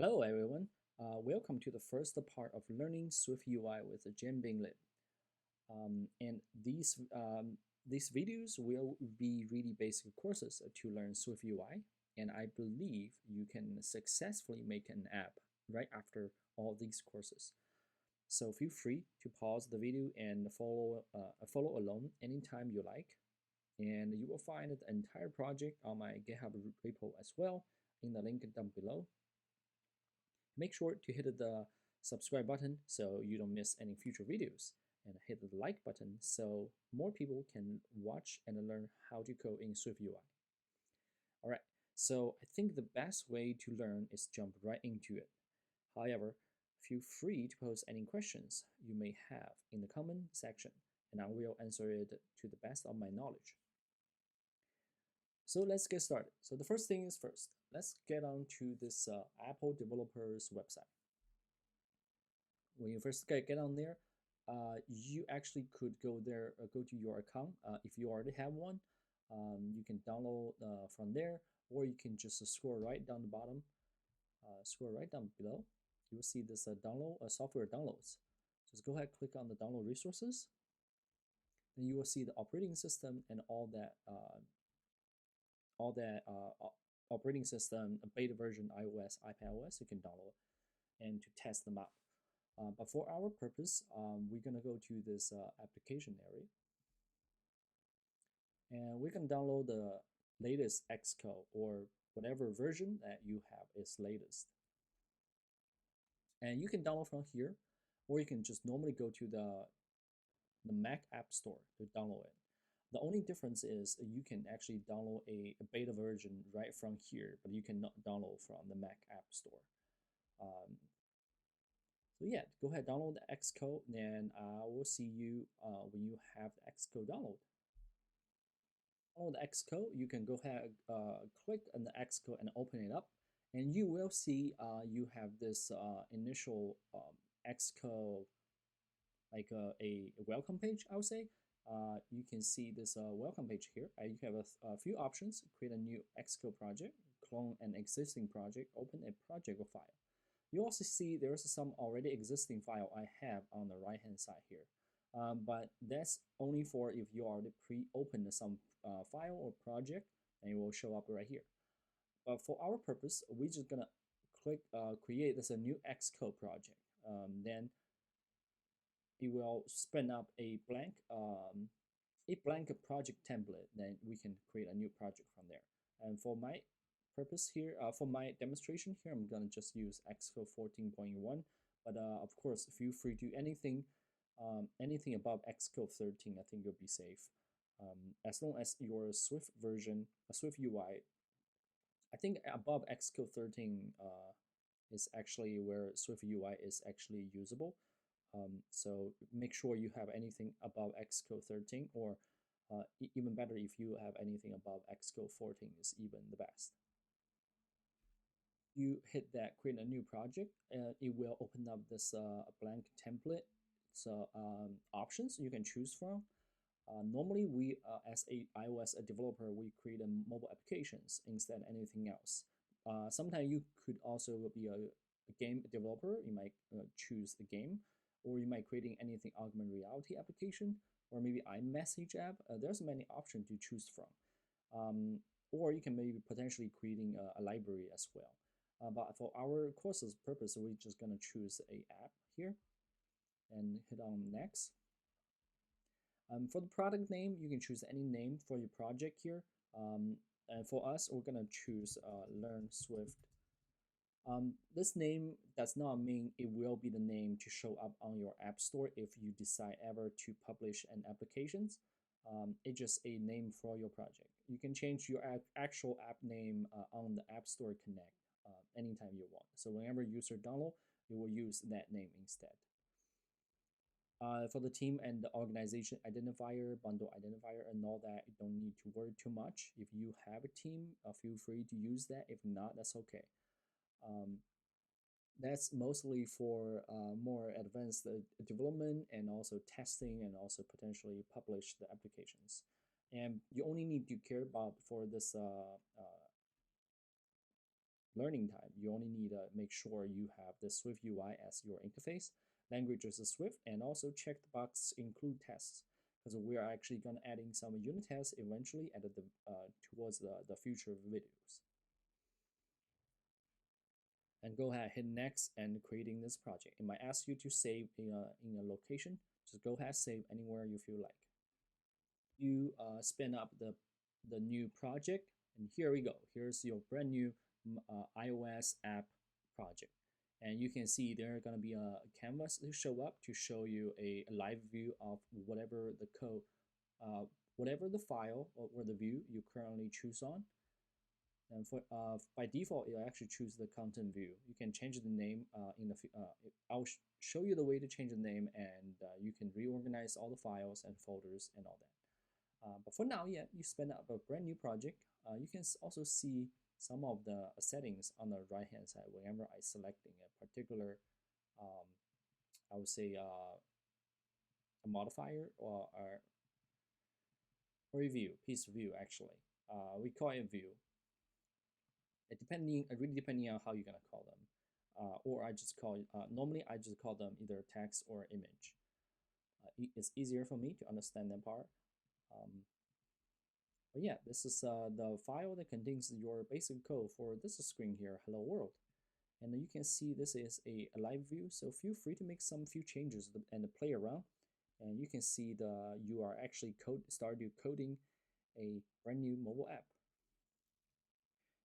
Hello everyone, welcome to the first part of learning SwiftUI with Jianbing Lin. And these videos will be really basic courses to learn SwiftUI, and I believe you can successfully make an app right after all these courses. So feel free to pause the video and follow along anytime you like. And you will find the entire project on my GitHub repo as well in the link down below. Make sure to hit the subscribe button so you don't miss any future videos, and hit the like button so more people can watch and learn how to code in SwiftUI. All right, so I think the best way to learn is jump right into it. However, feel free to post any questions you may have in the comment section, and I will answer it to the best of my knowledge. So let's get started. So the first thing is first, let's get on to this Apple developers website. When you first get on there, you actually could go there, go to your account. If you already have one, you can download from there, or you can just scroll right down the bottom, scroll right down below. You will see this download software downloads. Just go ahead, click on the download resources. Then you will see the operating system and all that operating system, beta version, iOS, iPadOS, you can download and to test them out. But for our purpose, we're gonna go to this application area, and we can download the latest Xcode or whatever version that you have is latest. And you can download from here, or you can just normally go to the Mac App Store to download it. The only difference is you can actually download a beta version right from here, but you cannot download from the Mac App Store. So yeah, go ahead, download the Xcode, and I will see you when you have the Xcode download. Download the Xcode, you can go ahead, click on the Xcode and open it up, and you will see you have this initial Xcode, like a welcome page, I would say. You can see this welcome page here. You have a few options: create a new Xcode project, clone an existing project, open a project file. You also see there's some already existing file I have on the right hand side here. But that's only for if you already pre-opened some file or project, and it will show up right here. But for our purpose, we're just gonna click create this a new Xcode project. Then it will spin up a blank project template. Then we can create a new project from there. And for my purpose here, for my demonstration here, I'm gonna just use Xcode 14.1. But of course, feel free to do anything above Xcode 13. I think you'll be safe. As long as your Swift version, SwiftUI, I think above Xcode 13 is actually where SwiftUI is actually usable. So make sure you have anything above Xcode 13, or even better, if you have anything above Xcode 14 is even the best. You hit that create a new project, and it will open up this blank template. So options you can choose from. Normally, we as a iOS developer, we create mobile applications instead of anything else. Sometimes you could also be a game developer. You might choose the game, or you might creating anything augmented reality application, or maybe iMessage app. There's many options to choose from. Or you can maybe potentially creating a library as well. But for our course's purpose, we're just gonna choose a app here and hit on next. For the product name, you can choose any name for your project here. And for us, we're gonna choose Learn Swift. This name does not mean it will be the name to show up on your app store if you decide ever to publish an application. It's just a name for your project. You can change your actual app name on the App Store Connect anytime you want. So whenever user download, you will use that name instead. For the team and the organization identifier, bundle identifier, and all that, you don't need to worry too much. If you have a team, feel free to use that. If not, that's okay. That's mostly for more advanced development and also testing, and also potentially publish the applications. And you only need to care about for this learning time, you only need to make sure you have the SwiftUI as your interface. Language is Swift, and also check the box include tests, because we are actually going to adding some unit tests eventually at the towards the future videos. And go ahead, hit next, and creating this project. It might ask you to save in a location. Just go ahead, save anywhere you feel like. You spin up the new project, and here we go. Here's your brand new iOS app project. And you can see there's going to be a canvas to show up to show you a live view of whatever the code, whatever the file or the view you currently choose on. And for by default, you actually choose the content view. You can change the name in the. I'll show you the way to change the name, and you can reorganize all the files and folders and all that. But for now, yeah, you spin up a brand new project. You can also see some of the settings on the right-hand side whenever I selecting a particular, I would say a modifier or a view, piece of view actually. We call it view. Really depending on how you're gonna call them, or I just call normally I just call them either text or image. It's easier for me to understand that part. But yeah, this is the file that contains your basic code for this screen here, hello world. And you can see this is a live view, so feel free to make some few changes and play around. And you can see you are actually started coding a brand new mobile app.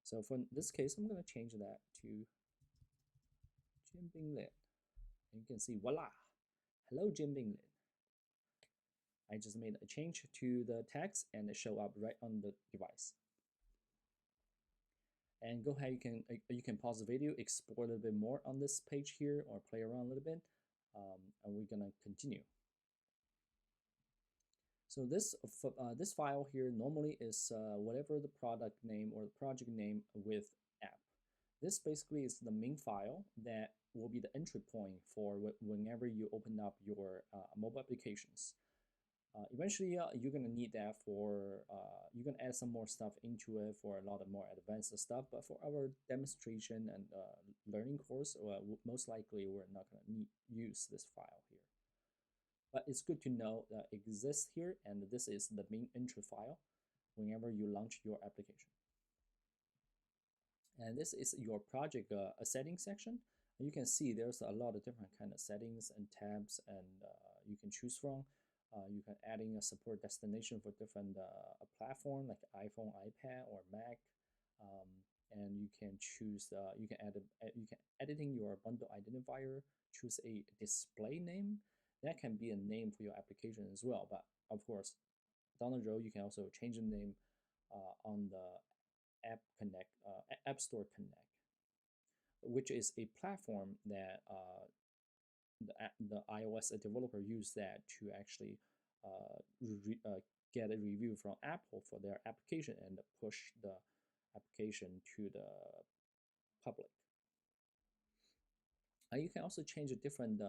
So for this case, I'm going to change that to Jim Binglin. And you can see, voila, hello Jim Binglin. I just made a change to the text and it show up right on the device. And go ahead, you can pause the video, explore a little bit more on this page here, or play around a little bit, and we're gonna continue. So this file here normally is whatever the product name or the project name with app. This basically is the main file that will be the entry point for whenever you open up your mobile applications. Eventually, you're gonna need that for, you're gonna add some more stuff into it for a lot of more advanced stuff, but for our demonstration and learning course, most likely we're not gonna use this file here. But it's good to know that it exists here, and this is the main entry file whenever you launch your application. And this is your project settings section. You can see there's a lot of different kind of settings and tabs, and you can choose from. You can adding a support destination for different platform like iPhone, iPad, or Mac, and you can choose. You can editing your bundle identifier. Choose a display name. That can be a name for your application as well. But of course, down the road you can also change the name on the App Store Connect, which is a platform that the iOS developer use that to actually get a review from Apple for their application and push the application to the public. You can also change the different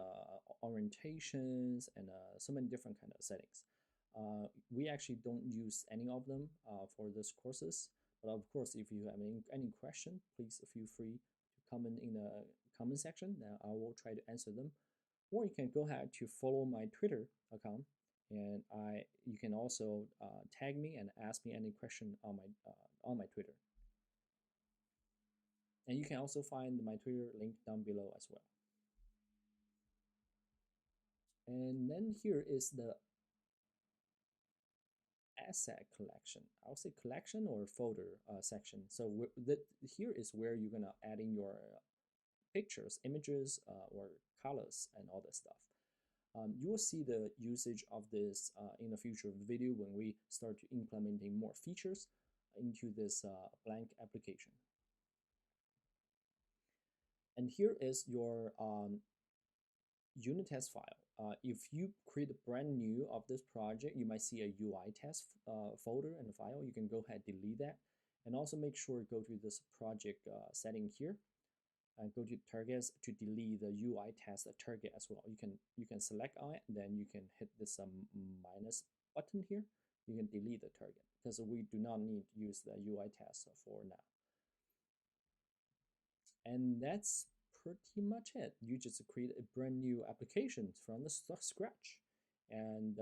orientations and so many different kind of settings. We actually don't use any of them for these courses, but of course, if you have any question, please feel free to comment in the comment section, and I will try to answer them. Or you can go ahead to follow my Twitter account, and you can also tag me and ask me any question on my Twitter. And you can also find my Twitter link down below as well. And then here is the asset collection. I'll say collection or folder section. So here is where you're gonna add in your pictures, images, or colors and all that stuff. You will see the usage of this in a future video when we start to implementing more features into this blank application. And here is your unit test file. If you create a brand new of this project, you might see a UI test folder and file. You can go ahead and delete that, and also make sure to go to this project setting here and go to targets to delete the UI test target as well. You can select on it, then you can hit this minus button here. You can delete the target because we do not need to use the UI test for now. And that's pretty much it. You just create a brand new application from the scratch, and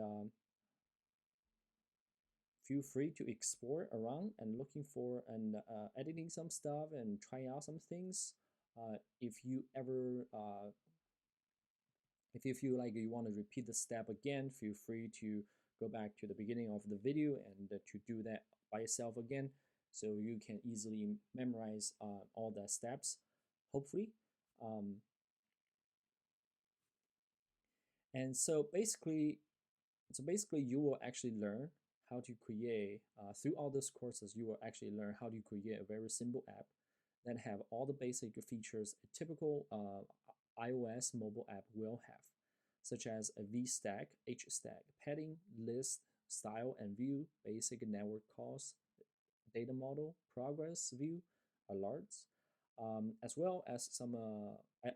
feel free to explore around and looking for and editing some stuff and try out some things. If you ever if you feel like you want to repeat the step again, feel free to go back to the beginning of the video and to do that by yourself again, so you can easily memorize all the steps, hopefully. Um, and so basically, you will actually learn how to create, through all those courses, you will actually learn how to create a very simple app that have all the basic features a typical iOS mobile app will have, such as a VStack, HStack, padding, list, style and view, basic network calls, data model, progress view, alerts, as well as some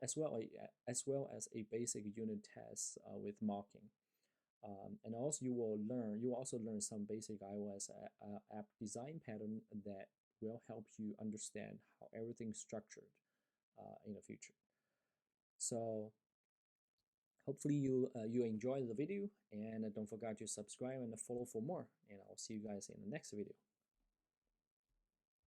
as well as a basic unit test with mocking. You will also learn some basic iOS app design pattern that will help you understand how everything's structured in the future. So hopefully you enjoy the video, and don't forget to subscribe and follow for more, and I'll see you guys in the next video.